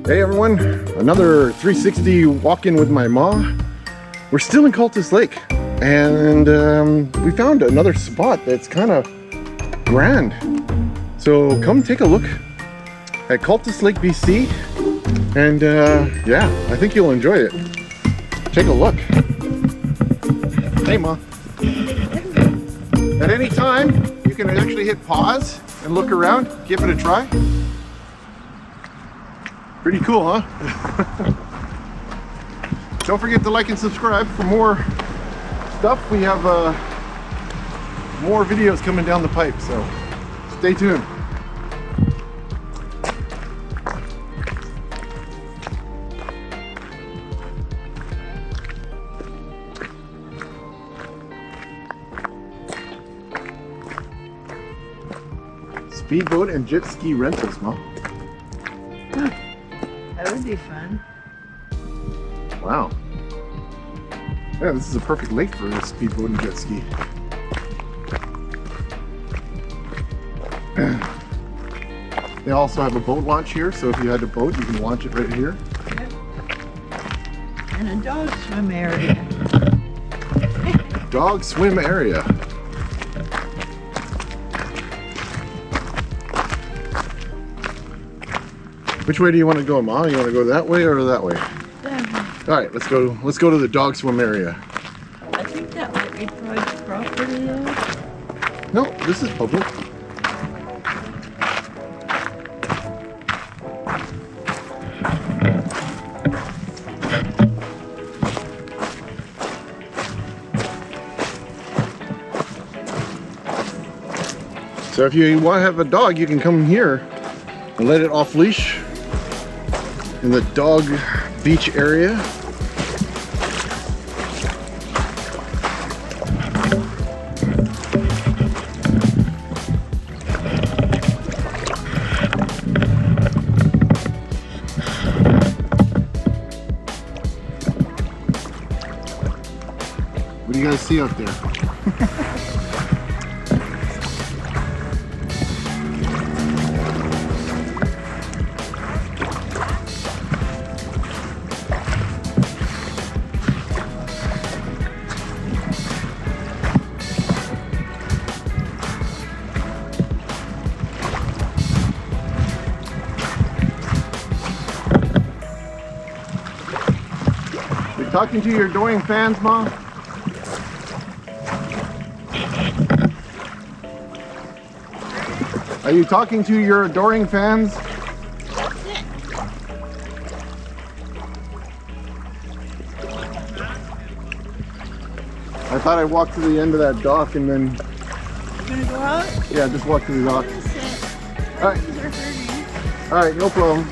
Hey everyone, another 360 walk-in with my mom. We're still in Cultus Lake, and we found another spot that's kind of grand. So come take a look at Cultus Lake, BC, and yeah, I think you'll enjoy it. Take a look. Hey Ma. At any time, you can actually hit pause and look around, give it a try. Pretty cool, huh? Don't forget to like and subscribe for more stuff. We have more videos coming down the pipe, so stay tuned. Speedboat and jet ski rentals, Mom. That would be fun. Wow. Yeah, this is a perfect lake for a speedboat and jet ski. They also have a boat launch here, so if you had a boat, you can launch it right here. Yep. And a dog swim area. Dog swim area. Which way do you want to go, Ma? You want to go that way or that way? All right, let's go to the dog swim area. I think that might be private property though. No, this is public. So if you want to have a dog, you can come here and let it off leash in the dog beach area. What do you guys see out there? Talking to your adoring fans, Mom? Are you talking to your adoring fans? I thought I'd walk to the end of that dock and then... You gonna go out? Yeah, just walk to the dock. Alright. Alright, no problem.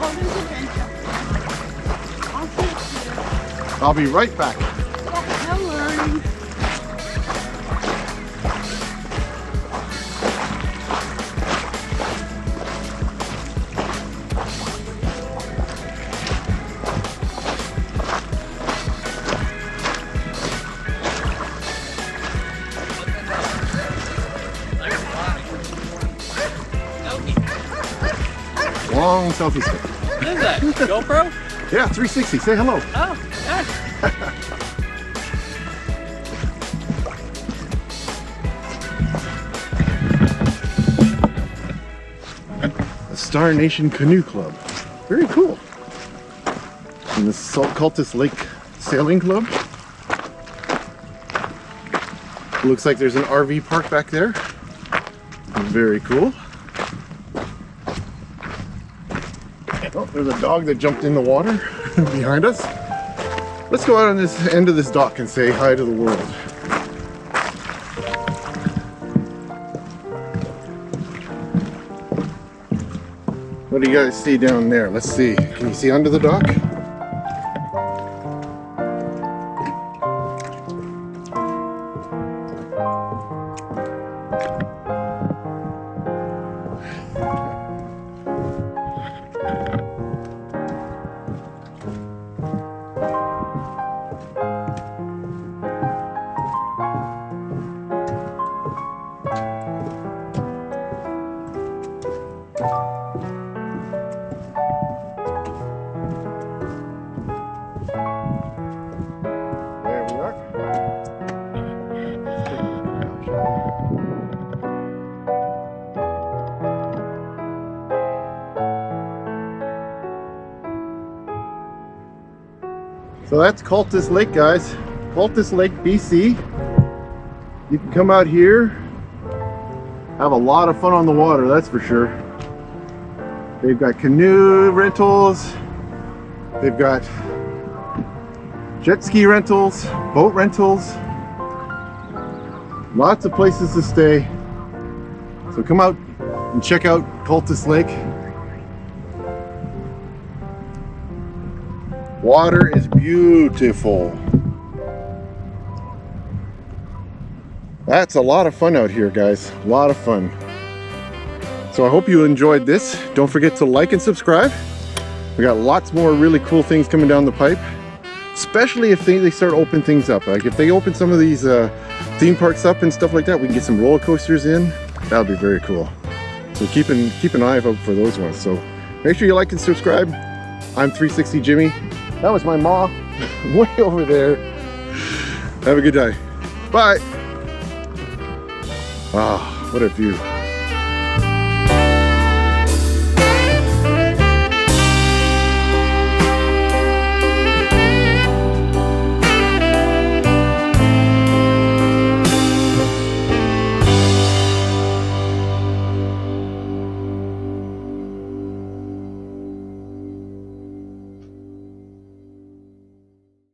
I'll be right back. No worries. Long selfie stick. What is that? GoPro? Yeah, 360. Say hello. Oh, yeah. The Star Nation Canoe Club. Very cool. And the Cultus Lake Sailing Club. Looks like there's an RV park back there. Very cool. Oh, there's a dog that jumped in the water behind us. Let's go out on this end of this dock and say hi to the world. What do you guys see down there? Let's see. Can you see under the dock? So that's Cultus Lake, guys. Cultus Lake, BC. You can come out here, have a lot of fun on the water, that's for sure. They've got canoe rentals, they've got jet ski rentals, boat rentals, lots of places to stay. So come out and check out Cultus Lake. Water is beautiful. That's a lot of fun out here, guys. A lot of fun. So I hope you enjoyed this. Don't forget to like and subscribe. We got lots more really cool things coming down the pipe, especially if they start opening things up. Like if they open some of these theme parks up and stuff like that, we can get some roller coasters in. That would be very cool. So keep an eye out for those ones. So make sure you like and subscribe. I'm 360 Jimmy. That was my mom way over there. Have a good day. Bye. Ah, what a view.